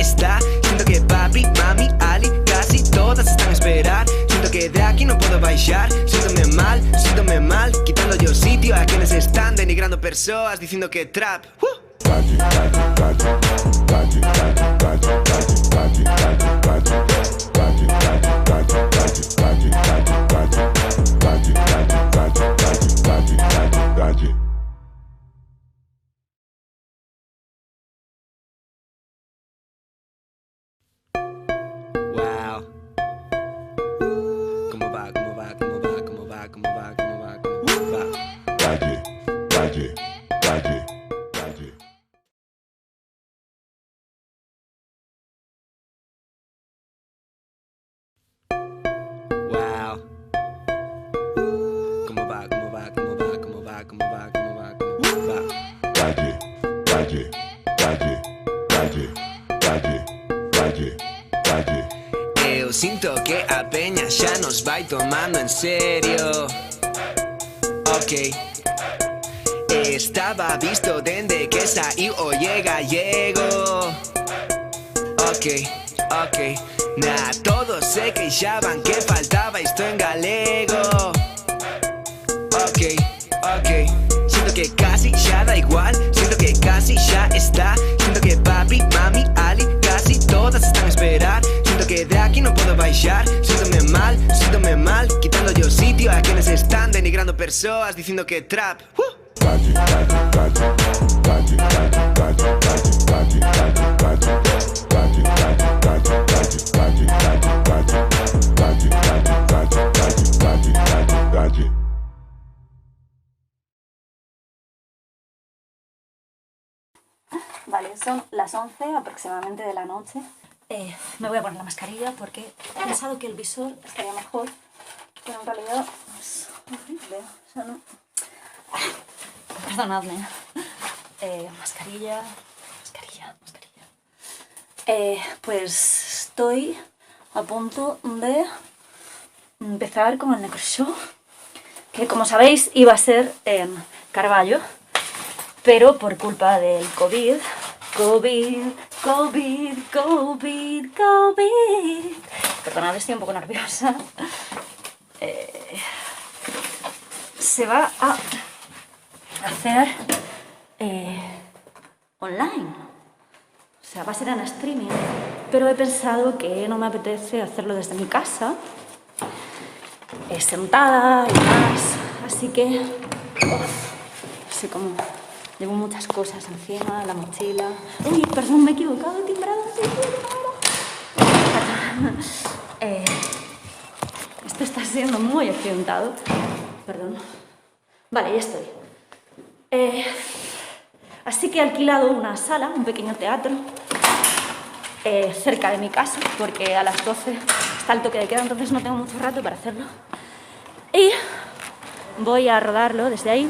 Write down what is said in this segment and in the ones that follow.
está. Siento que papi, mami, Ali, casi todas están a esperar. Siento que de aquí no puedo baixar. Siéntome mal, quitando yo sitio a quienes están denigrando personas, diciendo que trap. Wow. ¿Cómo va? Wow. ¿Cómo va? Eu sinto que a peña xa nos vai tomando en serio. Ok. Estaba visto dende que saiu o gallego. Ok. Todos se queixaban que faltaba isto en galego. Ok. Siento que casi xa da igual. Siento que casi xa está. Siento que papi, mami, Ali, casi todas están a esperar. Siento que de aquí no puedo baixar. Siéntome mal, quitando yo sitio a quienes están denigrando personas, diciendo que trap. Vale, son las 11 aproximadamente de la noche. Me voy a poner la mascarilla porque he pensado que el visor estaría mejor, pero en realidad es horrible. O sea, no... Perdonadme. Mascarilla. Pues estoy a punto de empezar con el Necroshow, que como sabéis iba a ser en Carballo, pero por culpa del COVID, perdonad, estoy un poco nerviosa, se va a hacer online. O sea, va a ser en streaming, pero he pensado que no me apetece hacerlo desde mi casa, sentada y más, así que sé cómo llevo muchas cosas encima, la mochila. Uy, perdón, me he equivocado de timbrado. Esto está siendo muy accidentado. Perdón. Vale, ya estoy. Así que he alquilado una sala, un pequeño teatro, cerca de mi casa, porque a las 12 está el toque de queda, entonces no tengo mucho rato para hacerlo. Y voy a rodarlo desde ahí.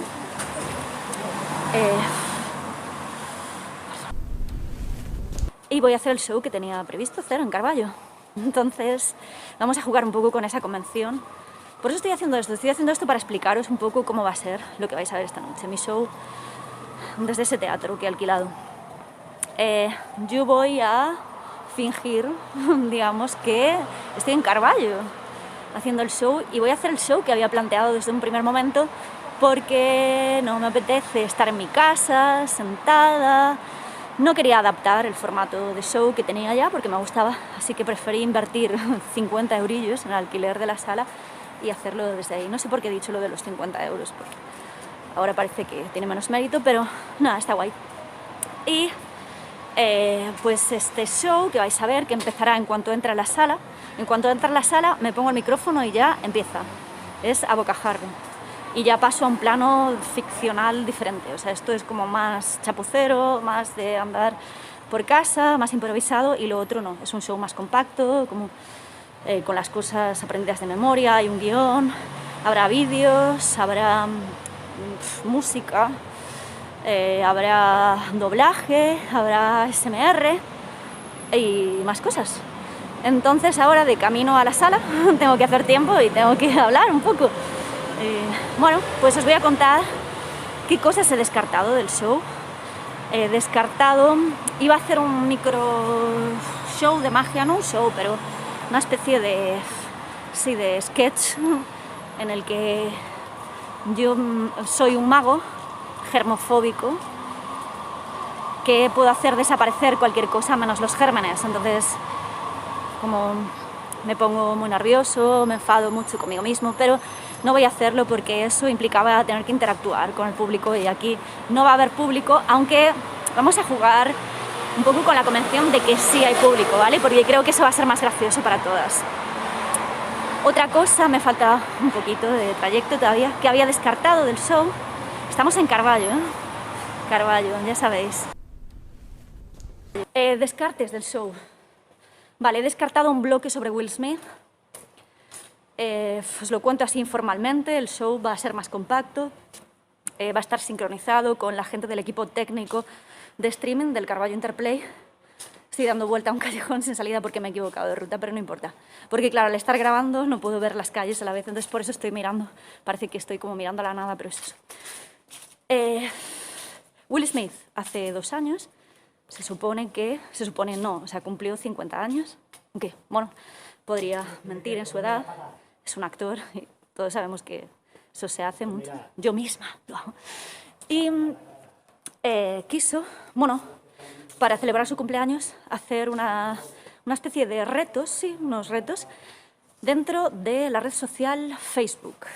Y voy a hacer el show que tenía previsto hacer en Carballo. Entonces vamos a jugar un poco con esa convención. Por eso estoy haciendo esto para explicaros un poco cómo va a ser lo que vais a ver esta noche, mi show desde ese teatro que he alquilado. Yo voy a fingir, digamos, que estoy en Carballo haciendo el show, y voy a hacer el show que había planteado desde un primer momento, porque no me apetece estar en mi casa, sentada. No quería adaptar el formato de show que tenía ya porque me gustaba, así que preferí invertir 50 eurillos en el alquiler de la sala y hacerlo desde ahí. No sé por qué he dicho lo de los 50 euros, porque ahora parece que tiene menos mérito, pero nada, está guay. Y pues este show que vais a ver, que empezará en cuanto entre a la sala. En cuanto entra a la sala me pongo el micrófono y ya empieza. Es a bocajarro. Y ya paso a un plano ficcional diferente. O sea, esto es como más chapucero, más de andar por casa, más improvisado, y lo otro no. Es un show más compacto, como con las cosas aprendidas de memoria, hay un guión, habrá vídeos, habrá música, habrá doblaje, habrá SMR y más cosas. Entonces ahora, de camino a la sala, tengo que hacer tiempo y tengo que hablar un poco. Bueno, pues os voy a contar qué cosas he descartado del show descartado. Iba a hacer un micro show de magia, no un show, pero una especie de, sí, de sketch en el que yo soy un mago germofóbico que puedo hacer desaparecer cualquier cosa menos los gérmenes. Entonces, como me pongo muy nervioso, me enfado mucho conmigo mismo, pero no voy a hacerlo porque eso implicaba tener que interactuar con el público y aquí no va a haber público, aunque vamos a jugar un poco con la convención de que sí hay público, ¿vale? Porque creo que eso va a ser más gracioso para todas. Otra cosa, me falta un poquito de trayecto todavía, que había descartado del show. Estamos en Carballo, ¿eh? Carballo, ya sabéis. Descartes del show. Vale, he descartado un bloque sobre Will Smith. Os lo cuento así informalmente, el show va a ser más compacto, va a estar sincronizado con la gente del equipo técnico de streaming del Carballo Interplay. Estoy dando vuelta a un callejón sin salida porque me he equivocado de ruta, pero no importa. Porque claro, al estar grabando no puedo ver las calles a la vez, entonces por eso estoy mirando. Parece que estoy como mirando a la nada, pero es eso. Will Smith, hace 2 años, se supone no, o sea, cumplió 50 años. Aunque, bueno, podría mentir en su edad. Es un actor y todos sabemos que eso se hace mucho. Yo misma lo hago. Y quiso, bueno, para celebrar su cumpleaños, hacer una especie de retos, sí, unos retos, dentro de la red social Facebook.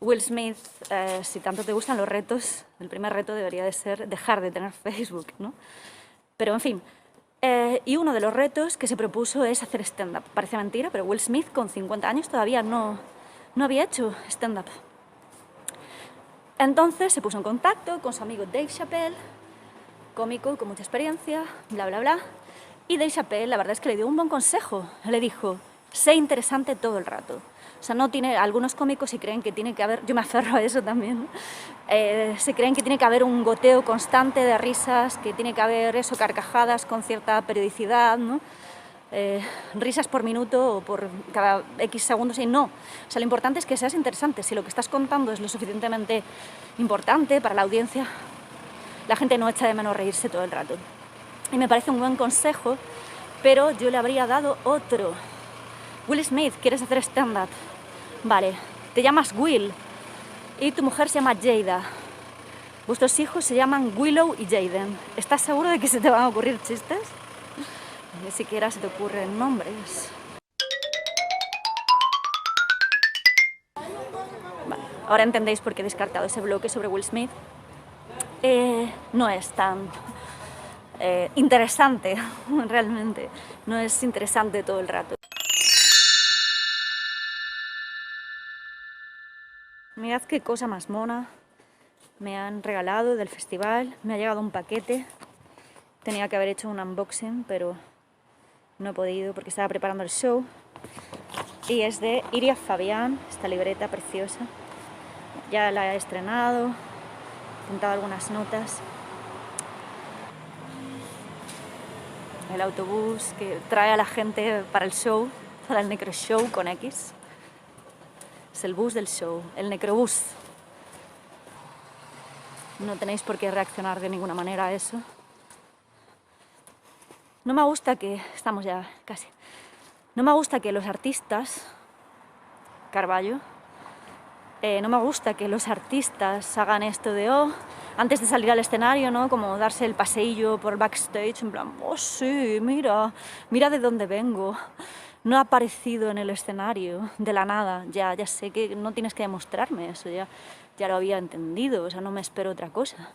Will Smith, si tanto te gustan los retos, el primer reto debería de ser dejar de tener Facebook, ¿no? Pero, en fin, y uno de los retos que se propuso es hacer stand-up. Parece mentira, pero Will Smith, con 50 años, todavía no había hecho stand-up. Entonces se puso en contacto con su amigo Dave Chappelle, cómico con mucha experiencia, bla, bla, bla. Y Dave Chappelle, la verdad es que le dio un buen consejo. Le dijo, sé interesante todo el rato. O sea, no tiene, algunos cómicos sí creen que tiene que haber, yo me aferro a eso también, ¿no? Se creen que tiene que haber un goteo constante de risas, que tiene que haber eso, carcajadas con cierta periodicidad, ¿no? Risas por minuto o por cada X segundos, y no. O sea, lo importante es que seas interesante. Si lo que estás contando es lo suficientemente importante para la audiencia, la gente no echa de menos reírse todo el rato. Y me parece un buen consejo, pero yo le habría dado otro. Will Smith, ¿quieres hacer stand-up? Vale, te llamas Will y tu mujer se llama Jada. Vuestros hijos se llaman Willow y Jaden. ¿Estás seguro de que se te van a ocurrir chistes? Ni siquiera se te ocurren nombres. Vale, ahora entendéis por qué he descartado ese bloque sobre Will Smith. No es tan interesante, realmente. No es interesante todo el rato. Mirad qué cosa más mona me han regalado del festival. Me ha llegado un paquete. Tenía que haber hecho un unboxing, pero no he podido porque estaba preparando el show. Y es de Iria Fabián, esta libreta preciosa. Ya la he estrenado, he apuntado algunas notas. El autobús que trae a la gente para el show, para el Necro Show con X. Es el bus del show, el Necrobús. No tenéis por qué reaccionar de ninguna manera a eso. No me gusta que... Estamos ya casi. No me gusta que los artistas... Carballo. No me gusta que los artistas hagan esto de... Oh, antes de salir al escenario, ¿no? Como darse el paseillo por backstage, en plan... Oh, sí, mira de dónde vengo. No ha aparecido en el escenario de la nada. Ya sé que no tienes que demostrarme eso, ya lo había entendido, o sea, no me espero otra cosa.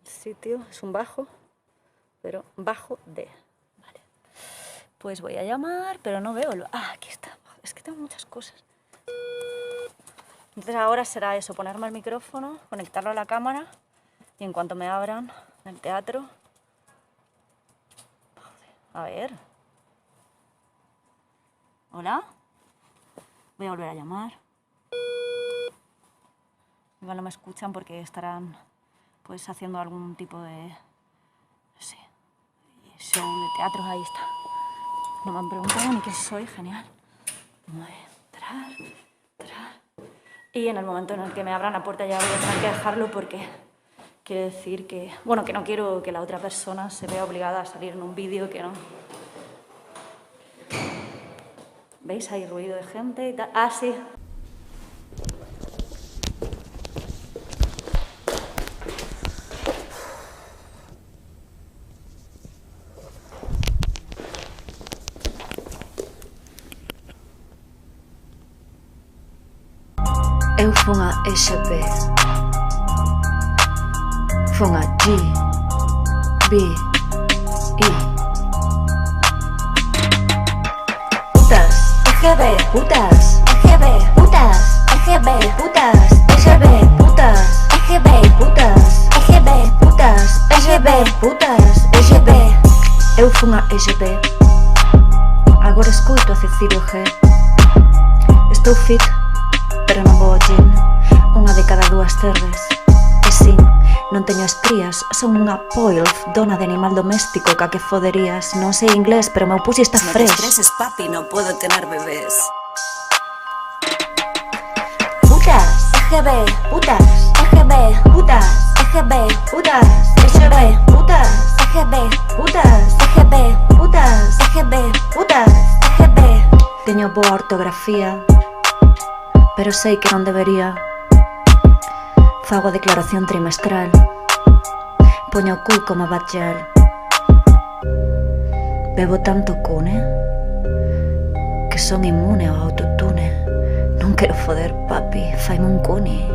El sitio es un bajo, pero bajo D. Vale. Pues voy a llamar, pero no veo... Ah, aquí está. Es que tengo muchas cosas. Entonces ahora será eso, ponerme el micrófono, conectarlo a la cámara y en cuanto me abran en el teatro... A ver... ¿Hola? Voy a volver a llamar. Igual no me escuchan porque estarán pues haciendo algún tipo de... no sé... show de teatro. Ahí está. No me han preguntado ni quién soy. Genial. Voy a entrar. Y en el momento en el que me abran la puerta ya voy a tener que dejarlo porque quiere decir que, bueno, que no quiero que la otra persona se vea obligada a salir en un vídeo que no. ¿Veis? Hay ruido de gente y tal. Ah, sí. Eu fun a EXP, fun a G, B, I. Putas, EGB, putas, EGB, putas, EGB, putas, EGB, putas, EGB, putas, EGB, putas, EGB, putas, EGB. Eu fun a EGP, agora escoito a Cecilio G. Estou fit, pero non vou ao gym, unha de cada 2 tardes. E sin, non teño estrías, son unha poilf, dona de animal doméstico ca que foderías. Non sei inglés, pero meu pussy está fresh. No te estreses, papi, no puedo tener bebés. Putas, EGB, putas, EGB, putas, EGB, putas, EGB, putas, EGB, putas, EGB, putas, EGB, putas, EGB. Teño boa ortografía, pero sei que non debería. Fago a declaración trimestral, poño o cu como batllal. Bebo tanto cune que son inmune ao autotune. Non quero foder, papi, faime un cuni.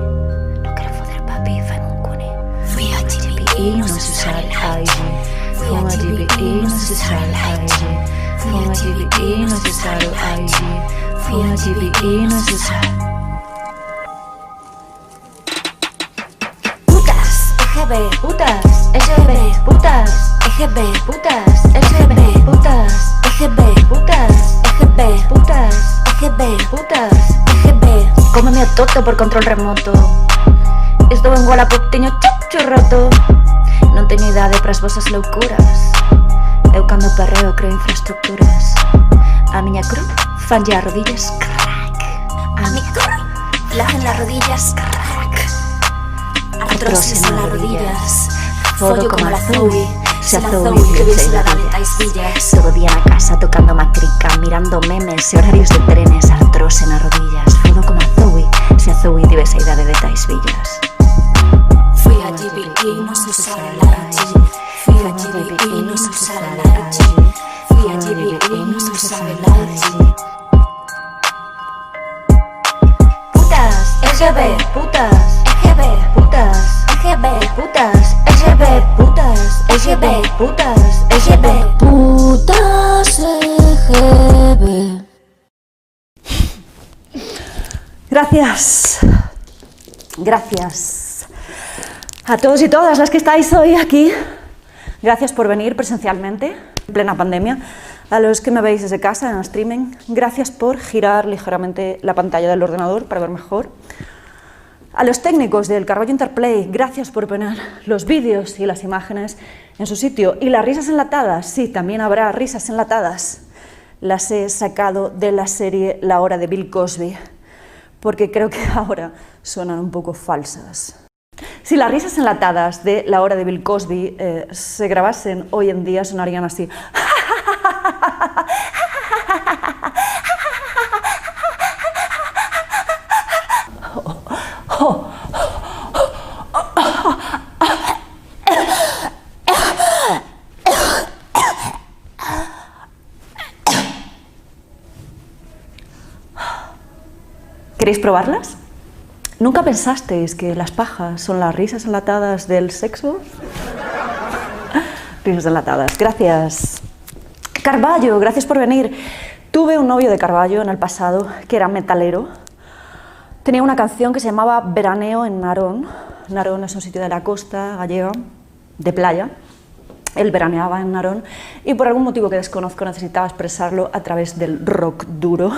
Non quero foder, papi, faime un cuni. Fui a GBI, non se usar IG. Fun a GBI, non se usar IG. Fun a GBI, non se usar IG. Fun a GBI, non se usar. EGB, putas, EGB, putas, EGB, putas, EGB, putas, EGB, putas, EGB, putas, EGB, putas, EGB. Cómeme a toto por control remoto. Estou en Wallapop, teño chuchu roto. Non teño idade pras vosas loucuras. Eu cando perreo creo infraestructuras. A miña cruz fanlle as rodillas crack. A miña cruz lajen las rodillas crack. Artrosis en las rodillas, follo como la Zoe. Se a Zoe viese la de Taisvillas. Todo día na casa tocando macrica, mirando memes e horarios de trenes. Artrose nas rodillas, fodo como a Zoe. Se a Zoe tivese a idade de Taisvillas. Fui a GBI, no se usaba la IG. Fui a GBI, no se usaba la IG. Fui a GBI, no se usaba la IG. Putas, EGB, putas, EGB, putas, EGB, putas, EGB, putas, EGB, putas, EGB, putas, EGB. Gracias. Gracias a todos y todas las que estáis hoy aquí. Gracias por venir presencialmente, en plena pandemia. A los que me veis desde casa en streaming, gracias por girar ligeramente la pantalla del ordenador para ver mejor. A los técnicos del Carballo Interplay, gracias por poner los vídeos y las imágenes en su sitio. Y las risas enlatadas, sí, también habrá risas enlatadas. Las he sacado de la serie La Hora de Bill Cosby, porque creo que ahora suenan un poco falsas. Si las risas enlatadas de La Hora de Bill Cosby se grabasen hoy en día, sonarían así. ¿Queréis probarlas? ¿Nunca pensasteis que las pajas son las risas enlatadas del sexo? Risas enlatadas, gracias. Carballo, gracias por venir. Tuve un novio de Carballo en el pasado que era metalero. Tenía una canción que se llamaba Veraneo en Narón. Narón es un sitio de la costa gallega, de playa. Él veraneaba en Narón y por algún motivo que desconozco necesitaba expresarlo a través del rock duro.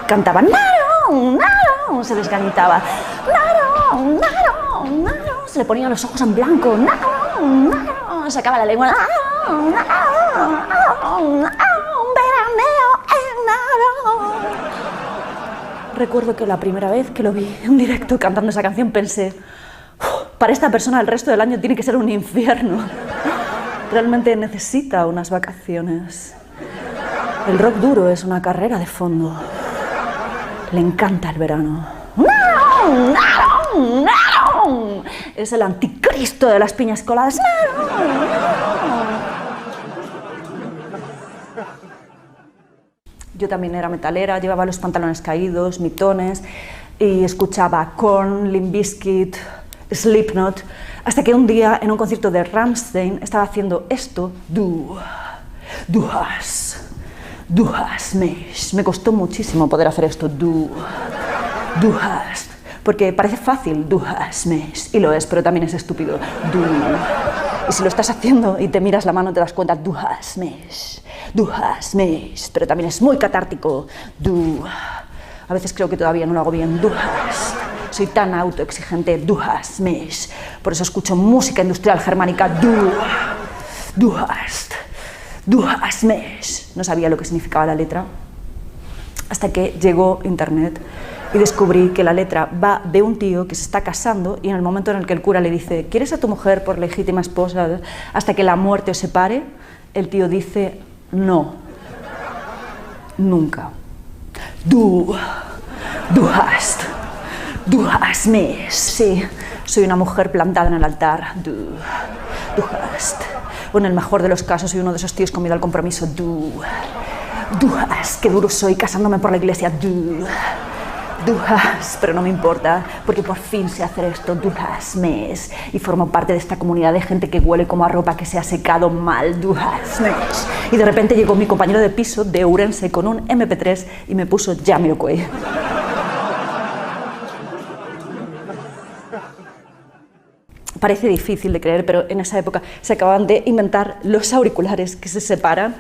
Cantaba Narón, Narón, se desgañitaba. Narón, Narón, Narón, se le ponían los ojos en blanco. Narón, Narón, sacaba la lengua. Narón, Narón, Narón, Narón, veraneo en Narón. Recuerdo que la primera vez que lo vi en directo cantando esa canción pensé, Para esta persona el resto del año tiene que ser un infierno. Realmente necesita unas vacaciones. El rock duro es una carrera de fondo. Le encanta el verano. Es el anticristo de las piñas coladas. Yo también era metalera, llevaba los pantalones caídos, mitones, y escuchaba Korn, Limp Bizkit, Slipknot, hasta que un día en un concierto de Rammstein estaba haciendo esto. Du hast mich. Me costó muchísimo poder hacer esto. Du hast. Porque parece fácil, du hast mich, y lo es, pero también es estúpido. Y si lo estás haciendo y te miras la mano te das cuenta, du hast mich, pero también es muy catártico. A veces creo que todavía no lo hago bien. Du hast. Soy tan autoexigente. Du hast mich. Por eso escucho música industrial germánica. Du hast mich. No sabía lo que significaba la letra hasta que llegó internet y descubrí que la letra va de un tío que se está casando y en el momento en el que el cura le dice ¿quieres a tu mujer por legítima esposa hasta que la muerte os separe? El tío dice no, nunca. Du hast mich. Sí, soy una mujer plantada en el altar. Du hast. O en el mejor de los casos soy uno de esos tíos con miedo al compromiso. Du hast. Qué duro soy casándome por la iglesia. Du hast. Pero no me importa, porque por fin sé hacer esto. Du hast mich. Y formo parte de esta comunidad de gente que huele como a ropa que se ha secado mal. Du hast mich. Y de repente llegó mi compañero de piso de Ourense con un MP3 y me puso Jamiroquai. Parece difícil de creer, pero en esa época se acababan de inventar los auriculares que se separan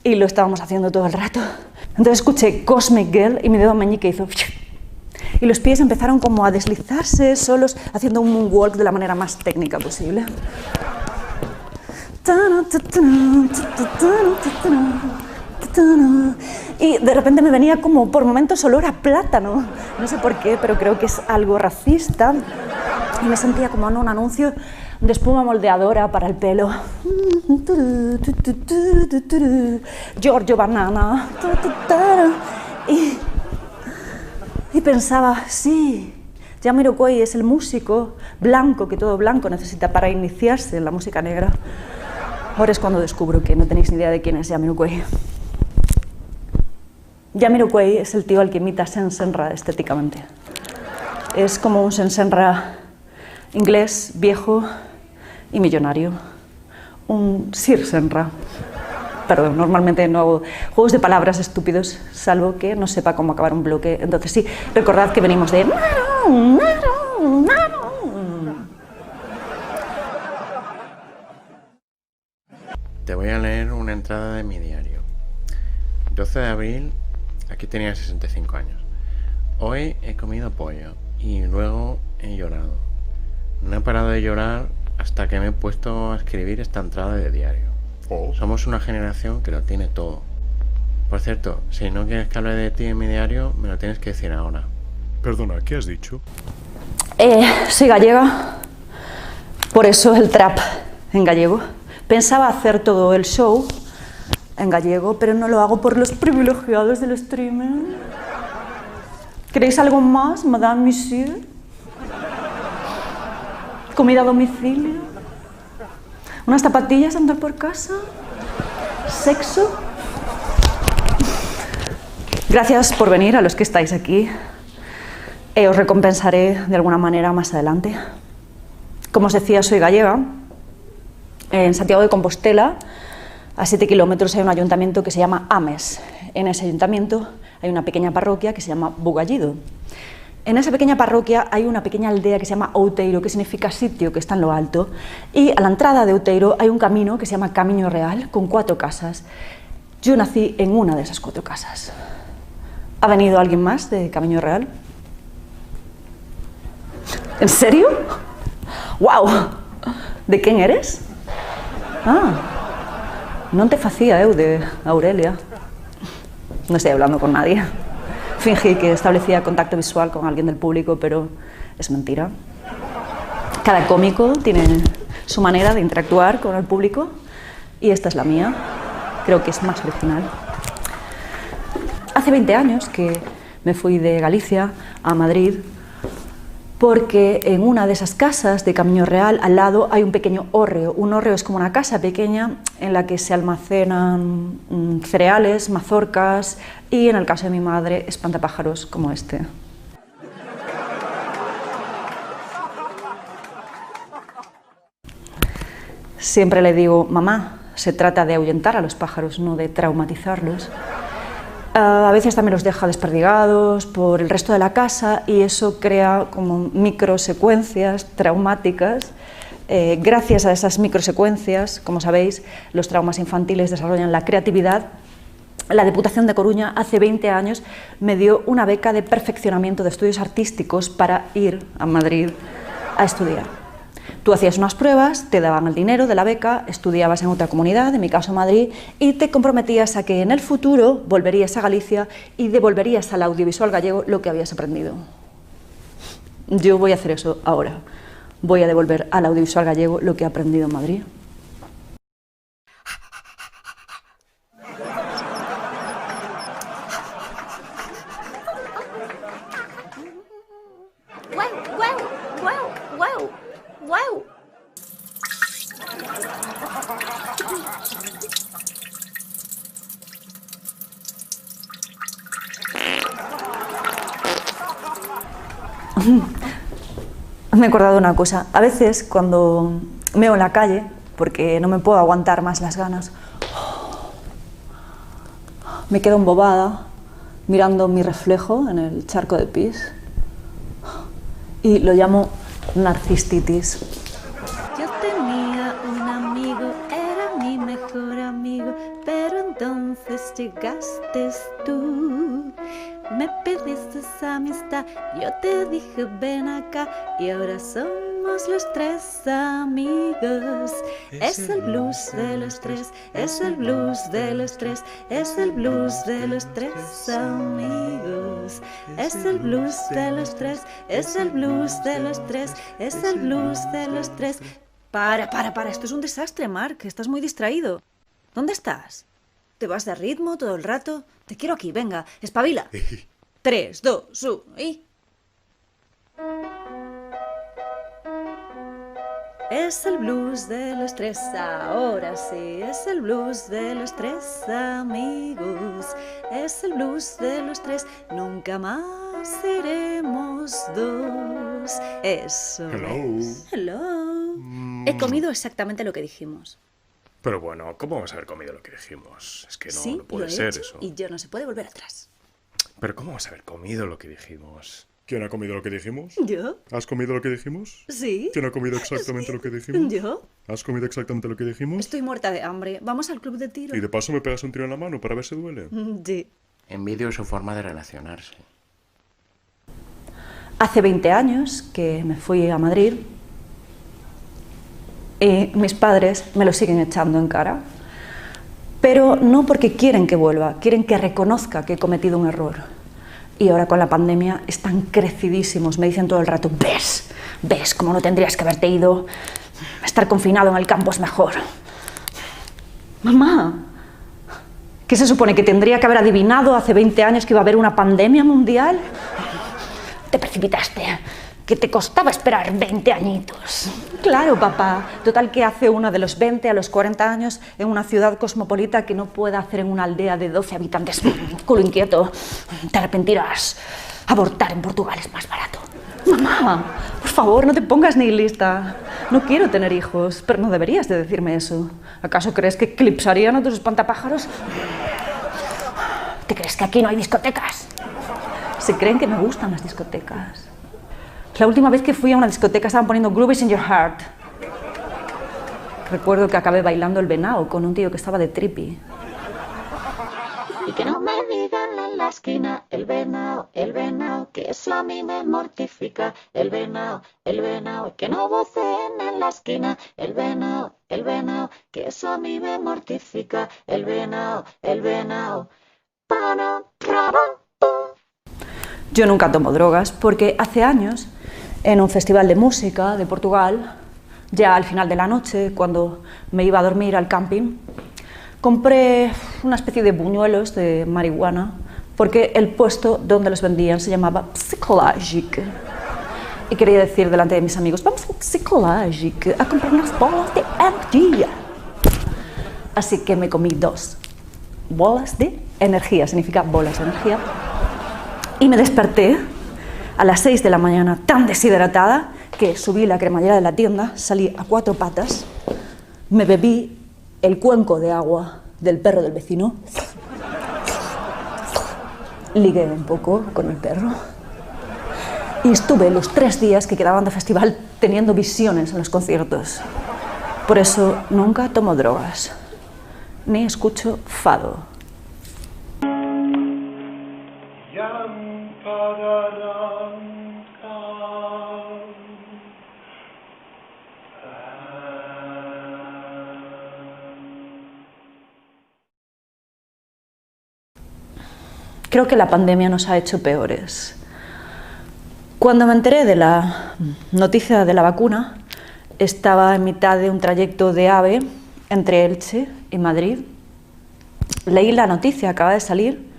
y lo estábamos haciendo todo el rato. Entonces escuché Cosmic Girl y mi dedo meñique hizo... Y los pies empezaron como a deslizarse solos, haciendo un moonwalk de la manera más técnica posible. Y de repente me venía como por momentos olor a plátano. No sé por qué, pero creo que es algo racista. Y me sentía como en un anuncio de espuma moldeadora para el pelo. Giorgio Banana. Y pensaba, sí, Jamiroquai es el músico blanco que todo blanco necesita para iniciarse en la música negra. Ahora es cuando descubro que no tenéis ni idea de quién es Jamiroquai. Jamiroquai es el tío al que imita Sensenra estéticamente. Es como un Sensenra inglés, viejo y millonario. Un Sir Senra. Perdón, normalmente no hago juegos de palabras estúpidos, salvo que no sepa cómo acabar un bloque. Entonces sí, recordad que venimos de... Te voy a leer una entrada de mi diario. 12 de abril, aquí tenía 65 años. Hoy he comido pollo y luego he llorado. No he parado de llorar hasta que me he puesto a escribir esta entrada de diario. Somos una generación que lo tiene todo. Por cierto, si no quieres que hable de ti en mi diario, me lo tienes que decir ahora. Perdona, ¿qué has dicho? Soy gallega, por eso el trap en gallego. Pensaba hacer todo el show en gallego, pero no lo hago por los privilegiados del streaming. ¿Queréis algo más, Madame Monsieur? ¿Comida a domicilio? ¿Unas zapatillas andar por casa? ¿Sexo? Gracias por venir a los que estáis aquí. Os recompensaré de alguna manera más adelante. Como os decía, soy gallega. En Santiago de Compostela, a 7 kilómetros, hay un ayuntamiento que se llama Ames. En ese ayuntamiento hay una pequeña parroquia que se llama Bugallido. En esa pequeña parroquia hay una pequeña aldea que se llama Outeiro, que significa sitio, que está en lo alto. Y a la entrada de Outeiro hay un camino que se llama Camiño Real, con 4 casas. Yo nací en una de esas 4 casas. ¿Ha venido alguien más de Camiño Real? ¿En serio? ¡Wow! ¿De quién eres? Non te facía eu de Aurelia. No estoy hablando con nadie. Fingí que establecía contacto visual con alguien del público, pero es mentira. Cada cómico tiene su manera de interactuar con el público y esta es la mía. Creo que es más original. Hace 20 años que me fui de Galicia a Madrid porque en una de esas casas de Camino Real al lado hay un pequeño hórreo. Un hórreo es como una casa pequeña en la que se almacenan cereales, mazorcas y, en el caso de mi madre, espantapájaros como este. Siempre le digo, mamá, se trata de ahuyentar a los pájaros, no de traumatizarlos. A veces también los deja desperdigados por el resto de la casa y eso crea como microsecuencias traumáticas. Gracias a esas microsecuencias, como sabéis, los traumas infantiles desarrollan la creatividad. La Diputación de Coruña hace 20 años me dio una beca de perfeccionamiento de estudios artísticos para ir a Madrid a estudiar. Tú hacías unas pruebas, te daban el dinero de la beca, estudiabas en otra comunidad, en mi caso Madrid, y te comprometías a que en el futuro volverías a Galicia y devolverías al audiovisual gallego lo que habías aprendido. Yo voy a hacer eso ahora. Voy a devolver al audiovisual gallego lo que he aprendido en Madrid. Wow. Me he acordado de una cosa. A veces cuando meo en la calle, porque no me puedo aguantar más las ganas, me quedo embobada mirando mi reflejo en el charco de pis y lo llamo narcistitis. Yo tenía un amigo, era mi mejor amigo, pero entonces llegaste tú. Me pediste amistad, yo te dije ven acá y ahora somos los tres amigos. Es el blues de los tres, es el blues de los tres, es el blues de los tres amigos. Es el blues de los tres, es el blues de los tres, es el blues de los tres. Para, esto es un desastre, Marc, estás muy distraído. ¿Dónde estás? ¿Te vas de ritmo todo el rato? Te quiero aquí, venga, espabila. 3, 2, 1 y... Es el blues de los tres, ahora sí, es el blues de los tres amigos. Es el blues de los tres, nunca más seremos dos. Eso es. Hello. He comido exactamente lo que dijimos. Pero bueno, ¿cómo vamos a haber comido lo que dijimos? Es que no, Sí, no puede lo he ser hecho eso. y yo no se puede volver atrás. Pero ¿cómo vamos a haber comido lo que dijimos? ¿Quién ha comido lo que dijimos? ¿Yo? ¿Has comido lo que dijimos? Sí. ¿Quién ha comido exactamente lo que dijimos? ¿Yo? ¿Has comido exactamente lo que dijimos? Estoy muerta de hambre. ¿Vamos al club de tiro? Y de paso me pegas un tiro en la mano para ver si duele. Sí. Envidio su forma de relacionarse. Hace 20 años que me fui a Madrid y mis padres me lo siguen echando en cara. Pero no porque quieren que vuelva, quieren que reconozca que he cometido un error. Y ahora con la pandemia están crecidísimos, me dicen todo el rato, ves cómo no tendrías que haberte ido, estar confinado en el campo es mejor. Mamá, ¿qué se supone, que tendría que haber adivinado hace 20 años que iba a haber una pandemia mundial? Te precipitaste, que te costaba esperar 20 añitos. Claro, papá. Total, que hace uno de los 20 a los 40 años en una ciudad cosmopolita que no pueda hacer en una aldea de 12 habitantes. Culo inquieto. Te arrepentirás. Abortar en Portugal es más barato. Mamá, por favor, no te pongas nihilista. No quiero tener hijos, pero no deberías de decirme eso. ¿Acaso crees que eclipsarían a otros espantapájaros? ¿Te crees que aquí no hay discotecas? Se creen que me gustan las discotecas. La última vez que fui a una discoteca estaban poniendo Groovies in Your Heart. Recuerdo que acabé bailando el venao con un tío que estaba de trippy. Y que no me digan en la esquina el venao, que eso a mí me mortifica. El venao, que no voceen en la esquina. El venao, que eso a mí me mortifica. El venao, para, Yo nunca tomo drogas porque hace años en un festival de música de Portugal. Ya al final de la noche, cuando me iba a dormir al camping, compré una especie de buñuelos de marihuana porque el puesto donde los vendían se llamaba Psychologic. Y quería decir delante de mis amigos, vamos a Psychologic a comprar unas bolas de energía. Así que me comí 2 bolas de energía, significa bolas de energía. Y me desperté a las 6 de la mañana tan deshidratada que subí la cremallera de la tienda, salí a 4 patas, me bebí el cuenco de agua del perro del vecino, ligué un poco con el perro y estuve los 3 días que quedaban de festival teniendo visiones en los conciertos. Por eso nunca tomo drogas, ni escucho fado. Creo que la pandemia nos ha hecho peores. Cuando me enteré de la noticia de la vacuna, estaba en mitad de un trayecto de AVE entre Elche y Madrid. Leí la noticia, acaba de salir,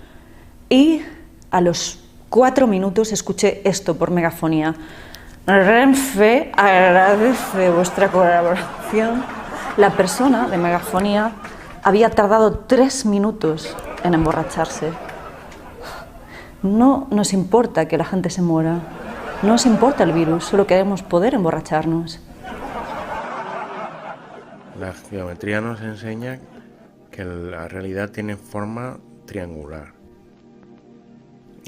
y a los 4 minutos escuché esto por megafonía. Renfe agradece vuestra colaboración. La persona de megafonía había tardado 3 minutos en emborracharse. No nos importa que la gente se muera, no nos importa el virus, solo queremos poder emborracharnos. La geometría nos enseña que la realidad tiene forma triangular.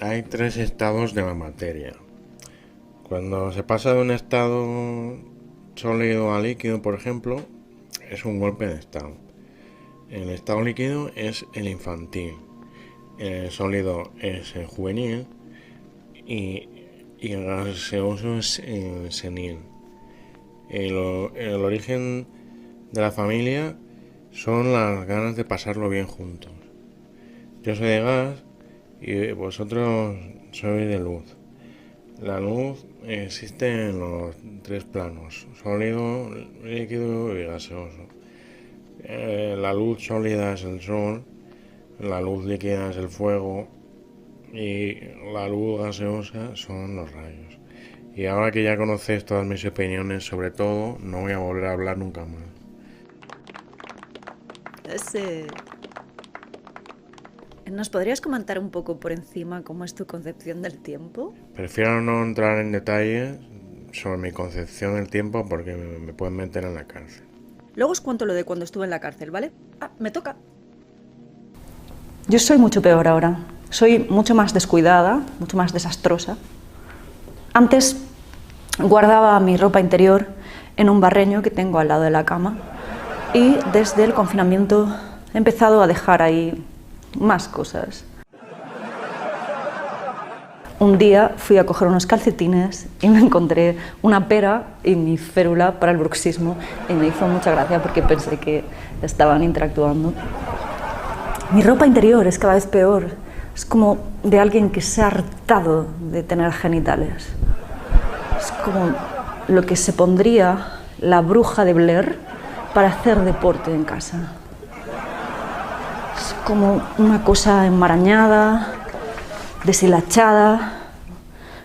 Hay 3 estados de la materia. Cuando se pasa de un estado sólido a líquido, por ejemplo, es un golpe de estado. El estado líquido es el infantil. El sólido es el juvenil y el gaseoso es el senil. El origen de la familia son las ganas de pasarlo bien juntos. Yo soy de gas y vosotros sois de luz. La luz existe en los 3 planos: sólido, líquido y gaseoso. La luz sólida es el sol. La luz líquida es el fuego y la luz gaseosa son los rayos. Y ahora que ya conocéis todas mis opiniones sobre todo, no voy a volver a hablar nunca más. ¿Nos podrías comentar un poco por encima cómo es tu concepción del tiempo? Prefiero no entrar en detalles sobre mi concepción del tiempo porque me pueden meter en la cárcel. Luego os cuento lo de cuando estuve en la cárcel, ¿vale? Me toca. Yo soy mucho peor ahora. Soy mucho más descuidada, mucho más desastrosa. Antes guardaba mi ropa interior en un barreño que tengo al lado de la cama y desde el confinamiento he empezado a dejar ahí más cosas. Un día fui a coger unos calcetines y me encontré una pera y mi férula para el bruxismo y me hizo mucha gracia porque pensé que estaban interactuando. Mi ropa interior es cada vez peor. Es como de alguien que se ha hartado de tener genitales. Es como lo que se pondría la bruja de Blair para hacer deporte en casa. Es como una cosa enmarañada, deshilachada.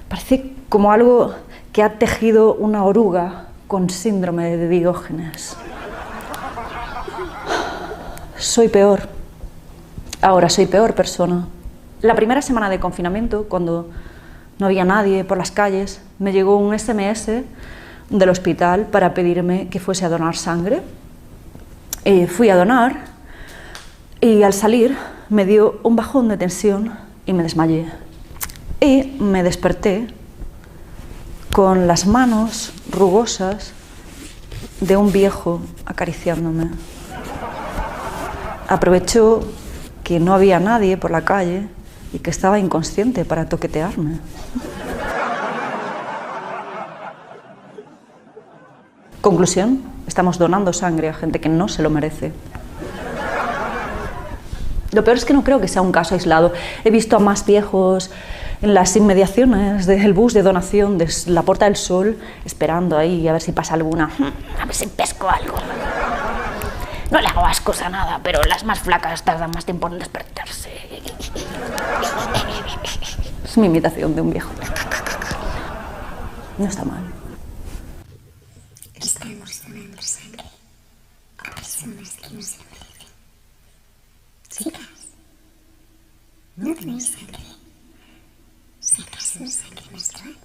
Parece como algo que ha tejido una oruga con síndrome de Diógenes. Soy peor. Ahora soy peor persona. La primera semana de confinamiento, cuando no había nadie por las calles, me llegó un SMS del hospital para pedirme que fuese a donar sangre. Fui a donar y al salir me dio un bajón de tensión y me desmayé. Y me desperté con las manos rugosas de un viejo acariciándome. Aprovechó que no había nadie por la calle y que estaba inconsciente para toquetearme. Conclusión, estamos donando sangre a gente que no se lo merece. Lo peor es que no creo que sea un caso aislado. He visto a más viejos en las inmediaciones del bus de donación de la Puerta del Sol, esperando ahí a ver si pasa alguna. A ver si pesco algo. No le hago ascos a nada, pero las más flacas tardan más tiempo en despertarse. Es mi imitación de un viejo. No está mal. Estamos tomando sangre. A personas que no se merecen. Chicas, no tenéis sangre. ¿Sacas una sangre menstrual?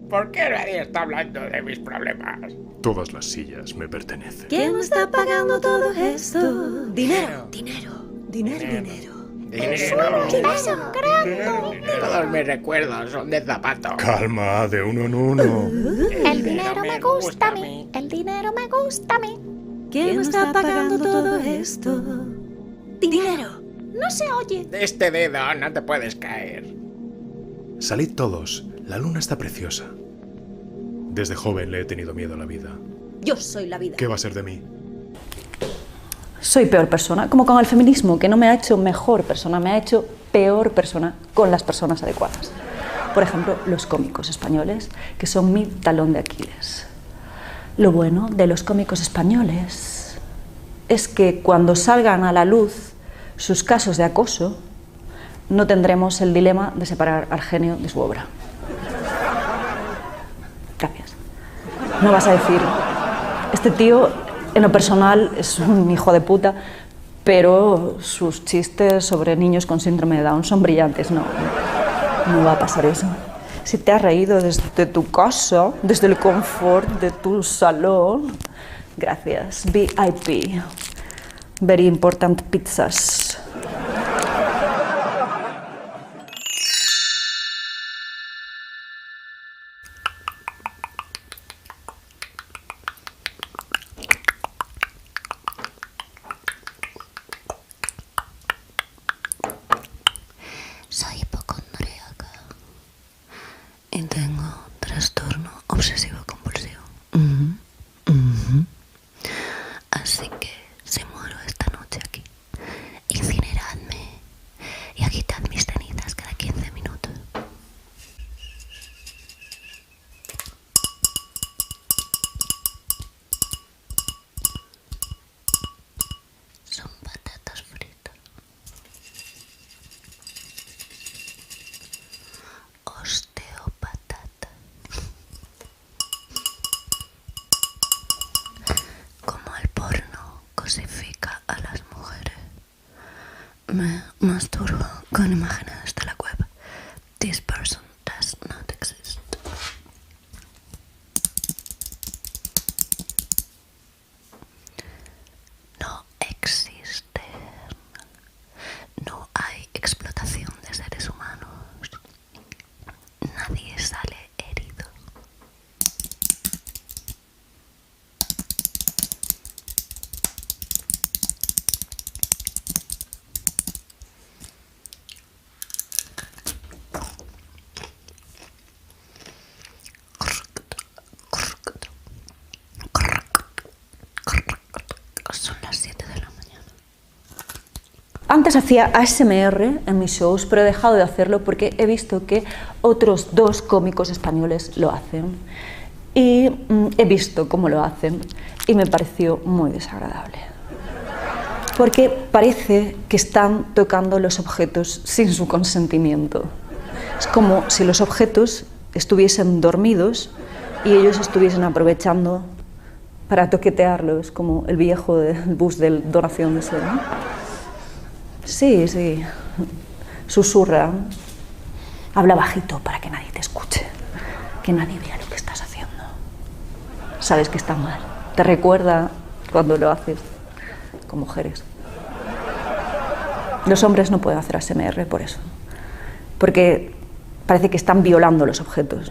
¿Por qué nadie está hablando de mis problemas? Todas las sillas me pertenecen. ¿Quién está pagando todo esto? Dinero. Todos mis recuerdos son de zapato. Calma, de uno en uno. El dinero me gusta a mí, el dinero me gusta a mí. ¿Quién está pagando todo esto? Dinero. No se oye. De este dedo no te puedes caer. Salid todos, la luna está preciosa. Desde joven le he tenido miedo a la vida. Yo soy la vida. ¿Qué va a ser de mí? Soy peor persona, como con el feminismo, que no me ha hecho mejor persona, me ha hecho peor persona con las personas adecuadas. Por ejemplo, los cómicos españoles, que son mi talón de Aquiles. Lo bueno de los cómicos españoles es que cuando salgan a la luz sus casos de acoso, no tendremos el dilema de separar al genio de su obra. Gracias. No vas a decir, este tío en lo personal es un hijo de puta, pero sus chistes sobre niños con síndrome de Down son brillantes. No va a pasar eso. Si te has reído desde tu casa, desde el confort de tu salón, gracias. VIP. Very important pizzas. Soy hipocondríaca y tengo trastorno obsesivo compulsivo. Así que si muero esta noche aquí, incineradme y agitad mis cenizas cada 15 minutos. Son patatas fritas. Osteopatata. Como el porno cosifica a las mujeres, me masturbo con imágenes de la web. This person does not exist. No existe. No hay explotación de seres humanos. Nadie sale herido. Son las 7 de la mañana. Antes hacía ASMR en mis shows, pero he dejado de hacerlo porque he visto que otros 2 cómicos españoles lo hacen. Y he visto cómo lo hacen y me pareció muy desagradable. Porque parece que están tocando los objetos sin su consentimiento. Es como si los objetos estuviesen dormidos y ellos estuviesen aprovechando para toquetearlos, como el viejo del bus de donación de ese, ¿no? Sí, susurra, habla bajito para que nadie te escuche, que nadie vea lo que estás haciendo. Sabes que está mal, te recuerda cuando lo haces con mujeres. Los hombres no pueden hacer ASMR por eso, porque parece que están violando los objetos.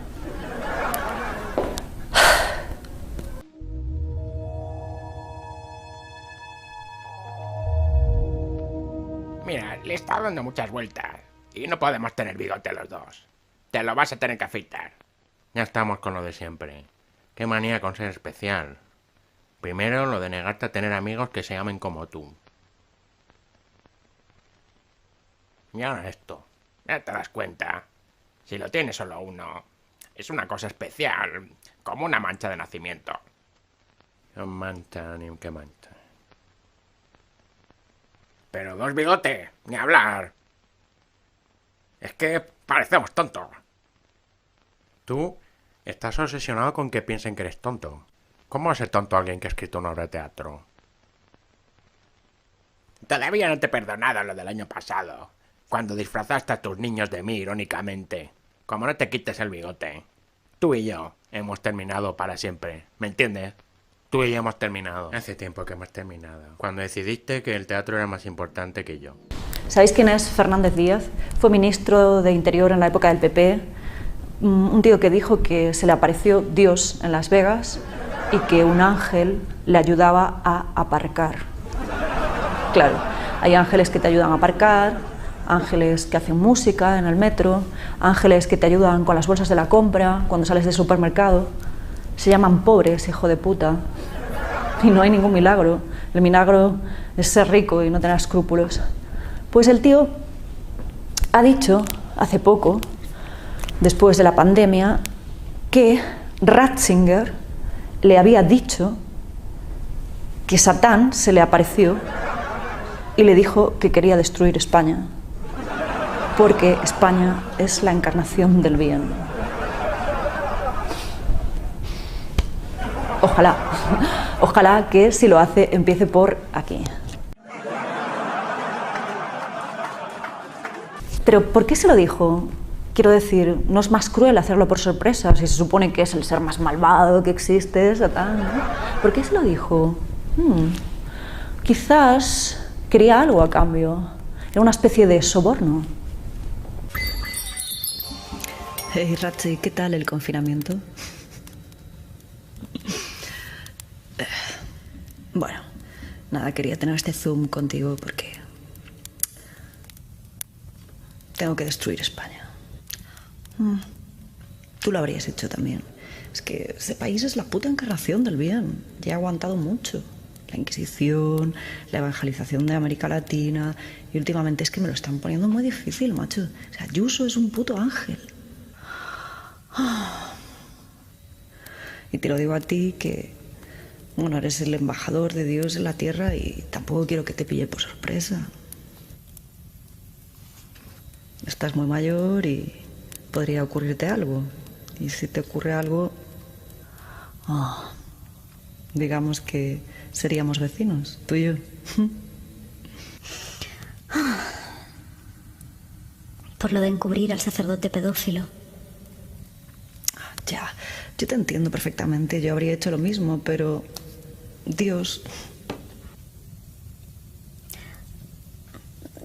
Mira, le está dando muchas vueltas y no podemos tener bigote los dos. Te lo vas a tener que afeitar. Ya estamos con lo de siempre. Qué manía con ser especial. Primero lo de negarte a tener amigos que se llamen como tú. Y ahora esto. Ya te das cuenta. Si lo tiene solo uno, es una cosa especial, como una mancha de nacimiento. No mancha ni qué mancha. Pero dos bigotes, ni hablar. Es que parecemos tontos. Tú estás obsesionado con que piensen que eres tonto. ¿Cómo va a ser tonto alguien que ha escrito una obra de teatro? Todavía no te he perdonado lo del año pasado, cuando disfrazaste a tus niños de mí irónicamente. Como no te quites el bigote. Tú y yo hemos terminado para siempre, ¿me entiendes? Tú y yo hemos terminado. Hace tiempo que hemos terminado. Cuando decidiste que el teatro era más importante que yo. ¿Sabéis quién es Fernández Díaz? Fue ministro de Interior en la época del PP. Un tío que dijo que se le apareció Dios en Las Vegas y que un ángel le ayudaba a aparcar. Claro, hay ángeles que te ayudan a aparcar, ángeles que hacen música en el metro, ángeles que te ayudan con las bolsas de la compra cuando sales del supermercado. Se llaman pobres, hijo de puta. Y no hay ningún milagro. El milagro es ser rico y no tener escrúpulos. Pues el tío ha dicho hace poco, después de la pandemia, que Ratzinger le había dicho que Satán se le apareció y le dijo que quería destruir España, porque España es la encarnación del bien. Ojalá que si lo hace empiece por aquí. Pero ¿por qué se lo dijo? Quiero decir, no es más cruel hacerlo por sorpresa, si se supone que es el ser más malvado que existe, Satán, ¿no? ¿Por qué se lo dijo? Quizás quería algo a cambio. Era una especie de soborno. Hey, Ratzi, ¿qué tal el confinamiento? Bueno, nada, quería tener este Zoom contigo porque tengo que destruir España. Tú lo habrías hecho también. Es que ese país es la puta encarnación del bien. Ya ha aguantado mucho. La Inquisición, la evangelización de América Latina, y últimamente es que me lo están poniendo muy difícil, macho. O sea, Ayuso es un puto ángel. Y te lo digo a ti que, bueno, eres el embajador de Dios en la tierra y tampoco quiero que te pille por sorpresa. Estás muy mayor y podría ocurrirte algo. Y si te ocurre algo, digamos que seríamos vecinos, tú y yo. Por lo de encubrir al sacerdote pedófilo. Ya, yo te entiendo perfectamente, yo habría hecho lo mismo, pero Dios...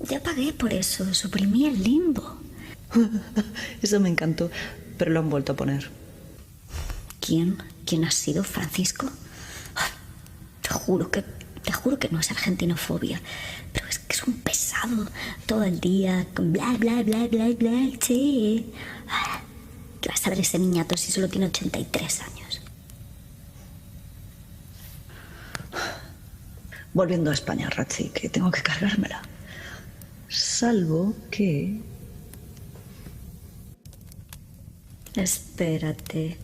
Ya pagué por eso, suprimí el limbo. Eso me encantó, pero lo han vuelto a poner. ¿Quién? ¿Quién ha sido, Francisco? Te juro que no es argentinofobia, pero es que es un pesado todo el día con bla, bla, bla, bla, bla, sí. ¿Qué va a saber ese niñato si solo tiene 83 años? Volviendo a España, Ratzi, que tengo que cargármela. Salvo que... Espérate,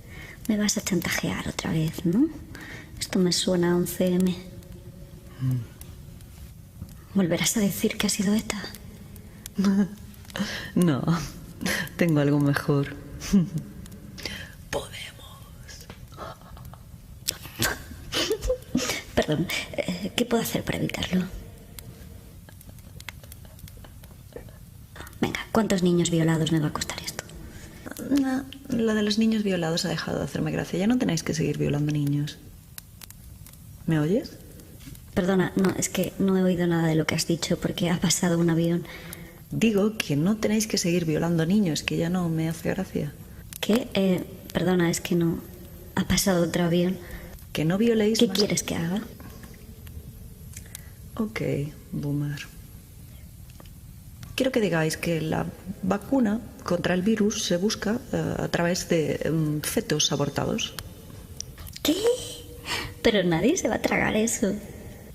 me vas a chantajear otra vez, ¿no? Esto me suena a 11M. ¿Volverás a decir que ha sido ETA? No, tengo algo mejor. Perdón, ¿qué puedo hacer para evitarlo? Venga, ¿cuántos niños violados me va a costar esto? No, lo de los niños violados ha dejado de hacerme gracia. Ya no tenéis que seguir violando niños. ¿Me oyes? Perdona, no, es que no he oído nada de lo que has dicho porque ha pasado un avión. Digo que no tenéis que seguir violando niños, que ya no me hace gracia. ¿Qué? Perdona, es que no... Ha pasado otro avión. Que no violéis ¿Qué más... quieres que haga? Ok, boomer. quiero que digáis que la vacuna contra el virus se busca a través de fetos abortados. ¿Qué? Pero nadie se va a tragar eso.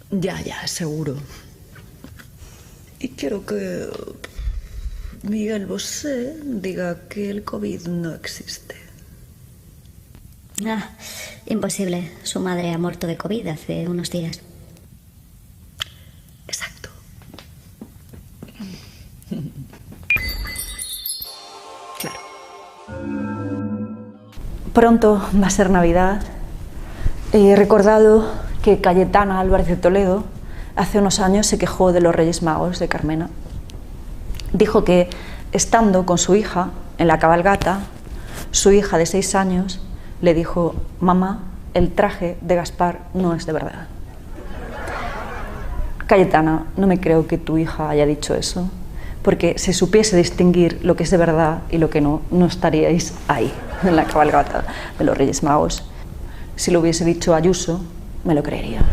Ya, seguro. Y quiero que Miguel Bosé diga que el COVID no existe. Ah, imposible. Su madre ha muerto de COVID hace unos días. Exacto. Claro. Pronto va a ser Navidad. He recordado que Cayetana Álvarez de Toledo hace unos años se quejó de los Reyes Magos de Carmena. Dijo que, estando con su hija en la cabalgata, su hija de 6 años le dijo: mamá, el traje de Gaspar no es de verdad. Cayetana, no me creo que tu hija haya dicho eso, porque si supiese distinguir lo que es de verdad y lo que no, no estaríais ahí, en la cabalgata de los Reyes Magos. Si lo hubiese dicho Ayuso, me lo creería.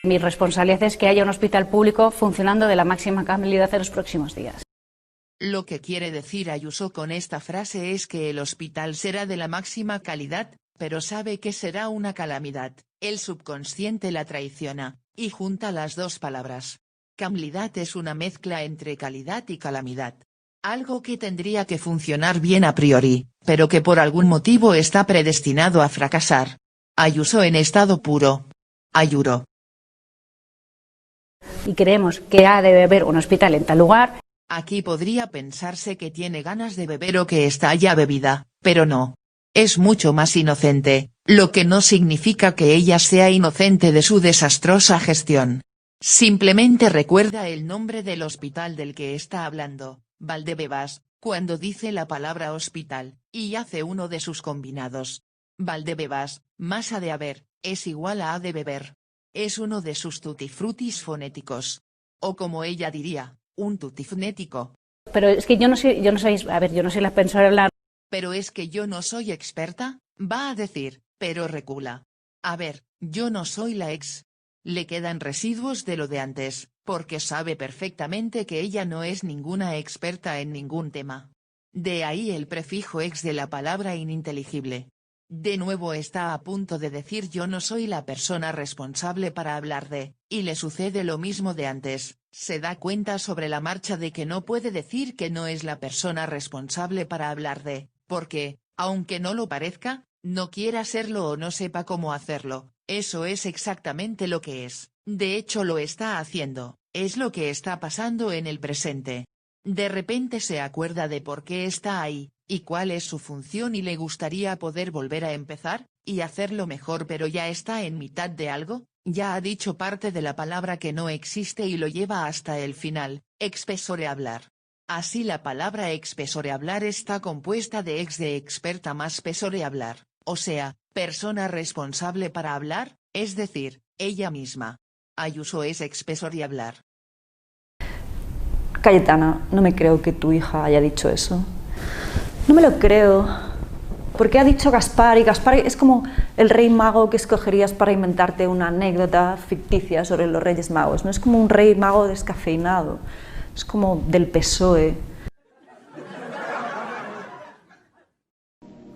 Mi responsabilidad es que haya un hospital público funcionando de la máxima calidad en los próximos días. Lo que quiere decir Ayuso con esta frase es que el hospital será de la máxima calidad, pero sabe que será una calamidad. El subconsciente la traiciona, y junta las dos palabras. Calidad es una mezcla entre calidad y calamidad. Algo que tendría que funcionar bien a priori, pero que por algún motivo está predestinado a fracasar. Ayuso en estado puro. Ayuro. Y creemos que ha de haber un hospital en tal lugar. Aquí podría pensarse que tiene ganas de beber o que está ya bebida, pero no. Es mucho más inocente, lo que no significa que ella sea inocente de su desastrosa gestión. Simplemente recuerda el nombre del hospital del que está hablando, Valdebebas, cuando dice la palabra hospital, y hace uno de sus combinados. Valdebebas, más ha de haber, es igual a ha de beber. Es uno de sus tutifrutis fonéticos. O como ella diría, un tutifnético. Pero es que yo no soy la persona hablar. Pero es que yo no soy experta, va a decir, pero recula. A ver, yo no soy la ex. Le quedan residuos de lo de antes, porque sabe perfectamente que ella no es ninguna experta en ningún tema. De ahí el prefijo ex de la palabra ininteligible. De nuevo está a punto de decir yo no soy la persona responsable para hablar de, y le sucede lo mismo de antes, se da cuenta sobre la marcha de que no puede decir que no es la persona responsable para hablar de, porque, aunque no lo parezca, no quiera serlo o no sepa cómo hacerlo, eso es exactamente lo que es, de hecho lo está haciendo, es lo que está pasando en el presente. De repente se acuerda de por qué está ahí, y cuál es su función y le gustaría poder volver a empezar, y hacerlo mejor pero ya está en mitad de algo, ya ha dicho parte de la palabra que no existe y lo lleva hasta el final, expesore hablar. Así la palabra expesore hablar está compuesta de ex de experta más pesore hablar, o sea, persona responsable para hablar, es decir, ella misma. Ayuso es expesore hablar. Cayetana, no me creo que tu hija haya dicho eso. No me lo creo, porque ha dicho Gaspar, y Gaspar es como el rey mago que escogerías para inventarte una anécdota ficticia sobre los Reyes Magos. No es como un rey mago descafeinado, es como del PSOE.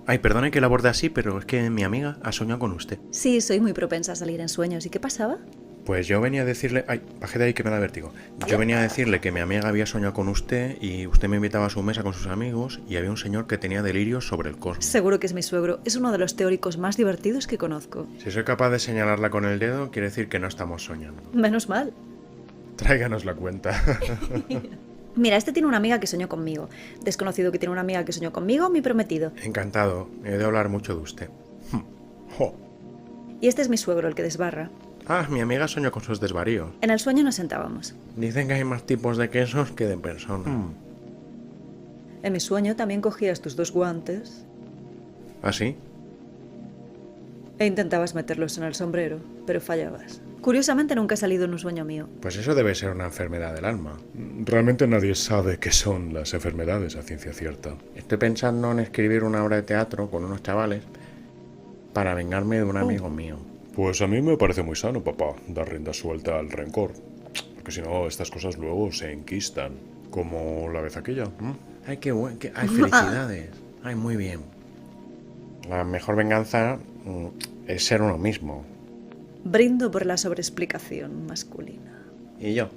Ay, perdone que la aborde así, pero es que mi amiga ha soñado con usted. Sí, soy muy propensa a salir en sueños. ¿Y qué pasaba? Pues yo venía a decirle... Ay, baje de ahí que me da vértigo. Yo venía a decirle que mi amiga había soñado con usted y usted me invitaba a su mesa con sus amigos y había un señor que tenía delirios sobre el cosmos. Seguro que es mi suegro. Es uno de los teóricos más divertidos que conozco. Si soy capaz de señalarla con el dedo, quiere decir que no estamos soñando. Menos mal. Tráiganos la cuenta. Mira, este tiene una amiga que soñó conmigo. Desconocido que tiene una amiga que soñó conmigo, mi prometido. Encantado. He de hablar mucho de usted. Jo. Y este es mi suegro, el que desbarra. Ah, mi amiga soñó con sus desvaríos. En el sueño nos sentábamos. Dicen que hay más tipos de quesos que de personas. En mi sueño también cogías tus 2 guantes. ¿Ah, sí? E intentabas meterlos en el sombrero, pero fallabas. Curiosamente nunca ha salido en un sueño mío. Pues eso debe ser una enfermedad del alma. Realmente nadie sabe qué son las enfermedades a ciencia cierta. Estoy pensando en escribir una obra de teatro con unos chavales para vengarme de un amigo mío. Pues a mí me parece muy sano, papá, dar rienda suelta al rencor. Porque si no, estas cosas luego se enquistan. Como la vez aquella. Ay, qué bueno. Ay, felicidades. Ay, muy bien. La mejor venganza es ser uno mismo. Brindo por la sobreexplicación masculina. ¿Y yo?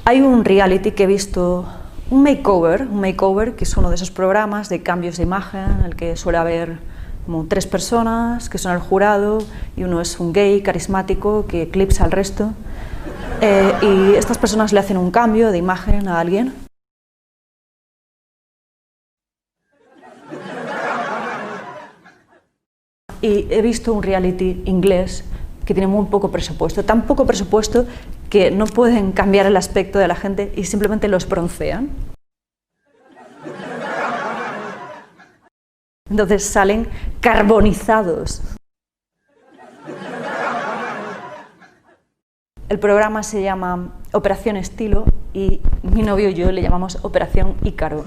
Hay un reality que he visto, un makeover, que es uno de esos programas de cambios de imagen, en el que suele haber como 3 personas que son el jurado y uno es un gay carismático que eclipsa al resto. Y estas personas le hacen un cambio de imagen a alguien. Y he visto un reality inglés que tiene muy poco presupuesto, tan poco presupuesto que no pueden cambiar el aspecto de la gente y simplemente los broncean. Entonces salen carbonizados. El programa se llama Operación Estilo y mi novio y yo le llamamos Operación Ícaro.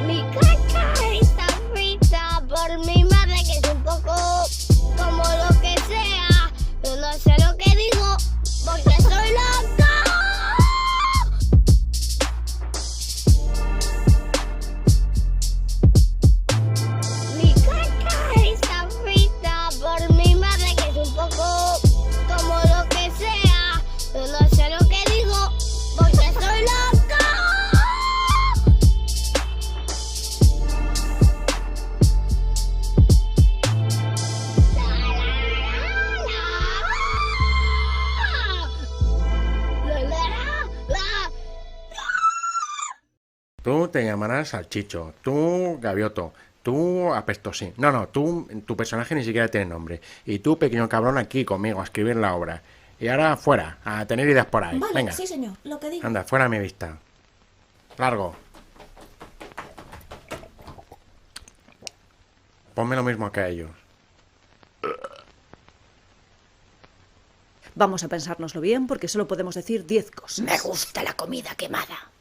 Mi caca está frita por mi madre, que es un poco como lo que sea. Yo no sé lo que digo porque soy loca. Mi caca está frita por mi madre, que es un poco como lo que sea. Yo no sé lo que digo porque soy loca. Tú te llamarás Salchicho, tú Gavioto, tú Apestosín. No, tu personaje ni siquiera tiene nombre. Y tú, pequeño cabrón, aquí conmigo a escribir la obra. Y ahora fuera, a tener ideas por ahí. Vale, Venga. sí señor, lo que diga. Anda, fuera a mi vista. Largo. Ponme lo mismo que a ellos. Vamos a pensárnoslo bien porque solo podemos decir 10 cosas. Me gusta la comida quemada.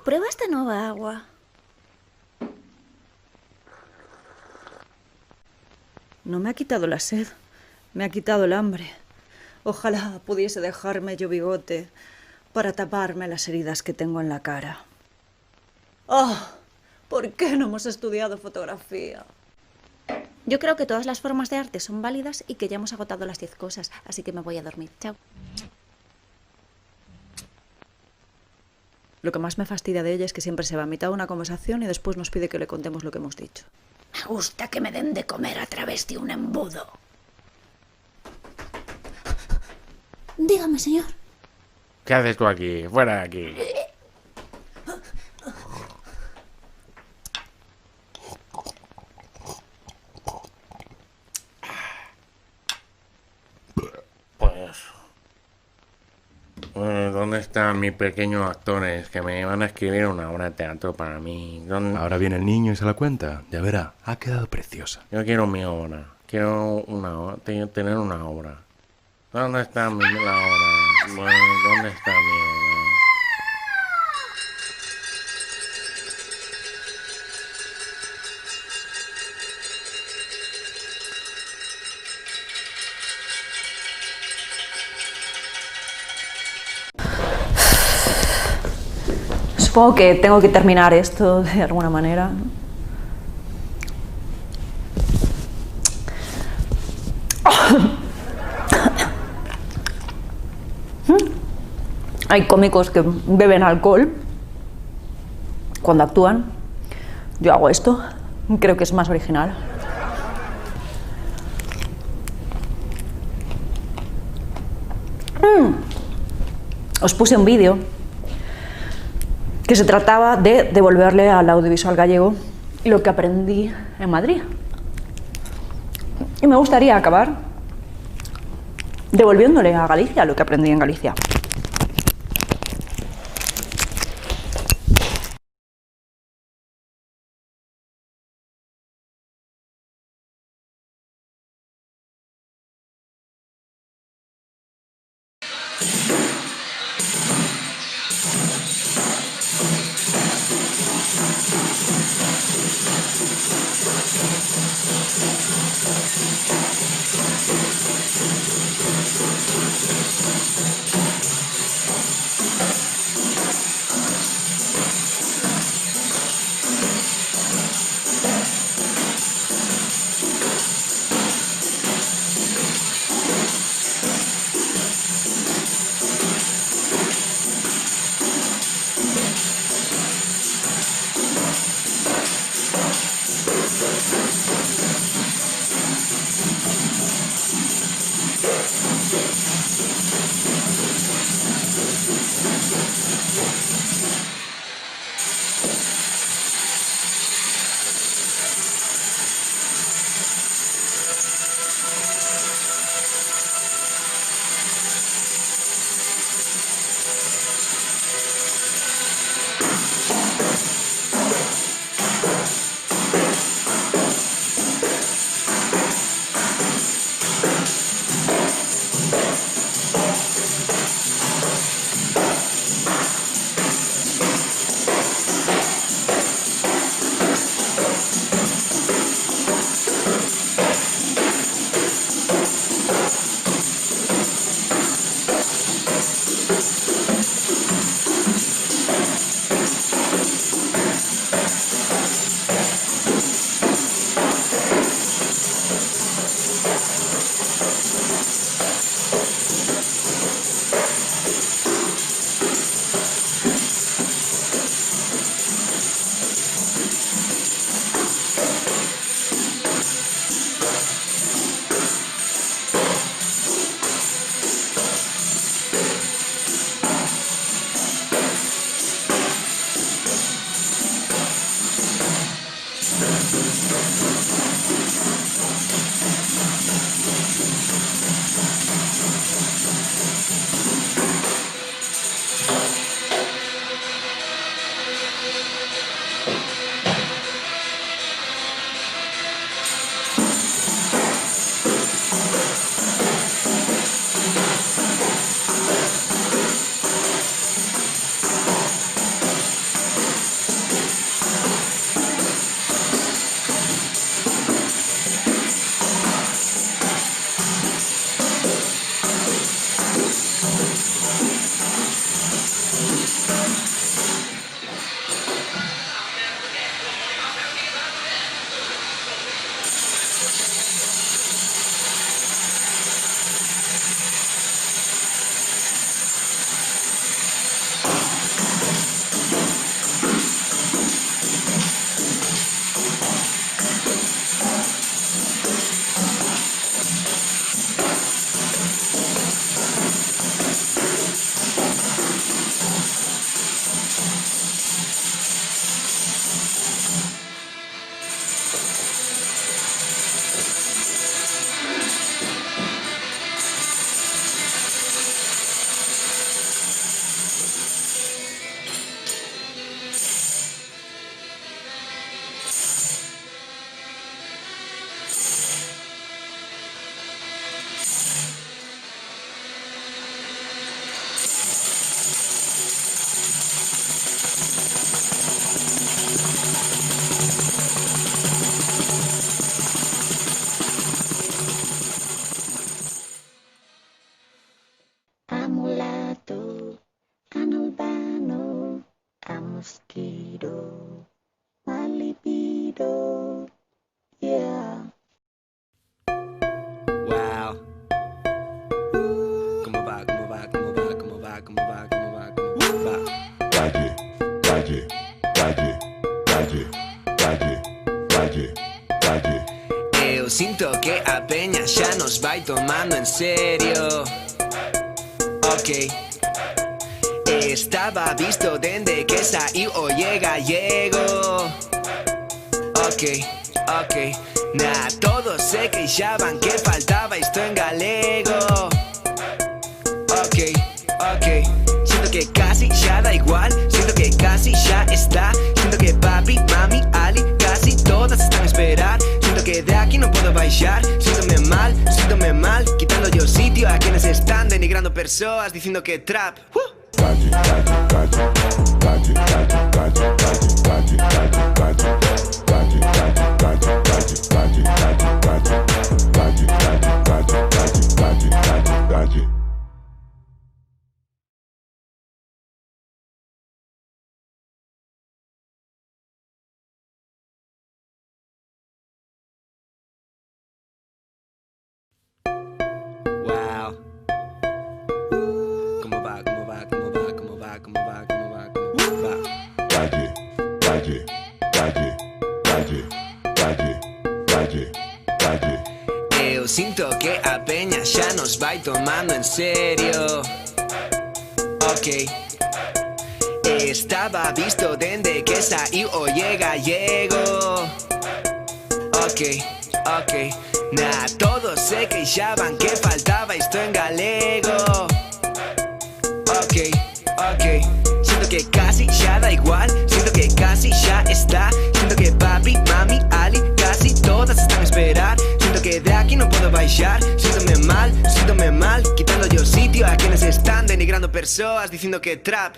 Prueba esta nueva agua. No me ha quitado la sed, me ha quitado el hambre. Ojalá pudiese dejarme yo bigote para taparme las heridas que tengo en la cara. ¡Oh! ¿Por qué no hemos estudiado fotografía? Yo creo que todas las formas de arte son válidas y que ya hemos agotado las 10 cosas, así que me voy a dormir. Chao. Lo que más me fastidia de ella es que siempre se va a mitad de una conversación y después nos pide que le contemos lo que hemos dicho. Me gusta que me den de comer a través de un embudo. Dígame, señor. ¿Qué haces tú aquí? Fuera de aquí. Pues... ¿dónde están mis pequeños actores que me van a escribir una obra de teatro para mí? Ahora viene el niño y se la cuenta. Ya verá, ha quedado preciosa. Yo quiero mi obra. Quiero tener una obra. ¿Dónde está la obra? Bueno, ¿dónde está mi obra? Supongo que tengo que terminar esto de alguna manera. Hay cómicos que beben alcohol cuando actúan. Yo hago esto. Creo que es más original. os puse un vídeo que se trataba de devolverle al audiovisual gallego lo que aprendí en Madrid. Y me gustaría acabar devolviéndole a Galicia lo que aprendí en Galicia. Sinto que a peña xa nos vai tomando en serio. Ok, Estaba visto dende que saiu o gallego. Ok, todos se queixaban que faltaba isto en galego. Ok, siento que casi ya da igual, siento que casi ya está. Siento que papi, mami, Ali, casi todas están a esperar. Siento que de aquí no puedo baixar. Siéntome mal, quitando yo sitio a quienes están denigrando persoas, diciendo que trap. Wow. ¿Cómo va? Eu sinto que a peña xa nos vai tomando en serio. Ok. Estaba visto dende que saiu o gallego. Ok. Todos se queixaban que faltaba isto en galego. Ok. Siento que casi ya da igual, siento que casi ya está. Siento que papi, mami, Ali, casi todas están a esperar. Siento que de aquí no puedo baixar. Siéntome mal, quitando yo sitio a quienes están denigrando persoas, diciendo que trap.